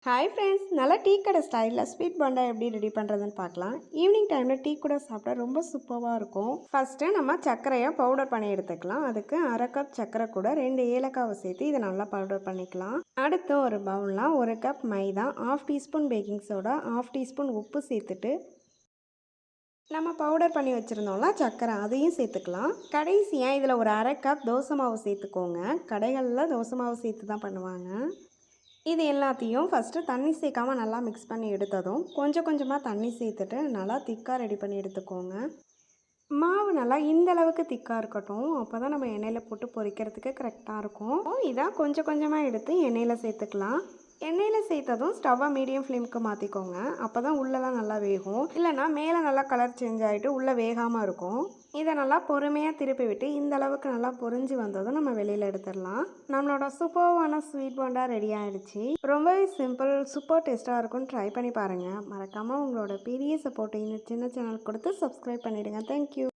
Hi friends, நல்லா tea கடை ஸ்டைலில் ஸ்வீட் போண்டா எப்படி ரெடி பண்ணுறதுன்னு பார்க்கலாம். ஈவினிங் டைமில் டீ கூட சாப்பிட்டா ரொம்ப சூப்பராக இருக்கும். ஃபஸ்ட்டு நம்ம சர்க்கரையை பவுடர் பண்ணி எடுத்துக்கலாம். அதுக்கு அரை கப் சர்க்கரை கூட 2 ஏலக்காவை சேர்த்து இதை நல்லா பவுடர் பண்ணிக்கலாம். அடுத்து ஒரு பவுலில் 1 கப் மைதா, 1/2 டீஸ்பூன் பேக்கிங் சோடா, 1/2 டீஸ்பூன் உப்பு சேர்த்துட்டு நம்ம பவுடர் பண்ணி வச்சுருந்தோம்ல சர்க்கரை, அதையும் சேர்த்துக்கலாம். கடைசியாக இதில் ஒரு அரை கப் தோசை மாவு சேர்த்துக்கோங்க. கடைகளில் தோசை மாவு சேர்த்து தான் பண்ணுவாங்க. இது எல்லாத்தையும் ஃபஸ்ட்டு தண்ணி சேர்க்காமல் நல்லா மிக்ஸ் பண்ணி எடுத்ததும் கொஞ்சம் கொஞ்சமாக தண்ணி சேர்த்துட்டு நல்லா திக்காக ரெடி பண்ணி எடுத்துக்கோங்க. மாவு நல்லா இந்த அளவுக்கு திக்காக இருக்கட்டும். அப்போ தான் நம்ம எண்ணெயில் போட்டு பொரிக்கிறதுக்கு கரெக்டாக இருக்கும். இதான் கொஞ்சம் கொஞ்சமாக எடுத்து எண்ணெயில் சேர்த்துக்கலாம். எண்ணெயில் சேர்த்ததும் ஸ்டவ்வை மீடியம் ஃப்ளேமுக்கு மாற்றிக்கோங்க. அப்போ தான் உள்ளெல்லாம் நல்லா வேகும். இல்லைனா மேலே நல்லா கலர் சேஞ்ச் ஆகிட்டு உள்ளே வேகாமல் இருக்கும். இதை நல்லா பொறுமையாக திருப்பி விட்டு இந்த அளவுக்கு நல்லா பொரிஞ்சு வந்ததும் நம்ம வெளியில் எடுத்துடலாம். நம்மளோட சூப்பர்வான ஸ்வீட் போண்டா ரெடி ஆகிடுச்சு. ரொம்பவே சிம்பிள், சூப்பர் டேஸ்ட்டாக இருக்கும்னு ட்ரை பண்ணி பாருங்கள். மறக்காமல் உங்களோட பெரிய சப்போர்ட்டை இந்த சின்ன சேனல் கொடுத்து சப்ஸ்கிரைப் பண்ணிவிடுங்க. தேங்க்யூ.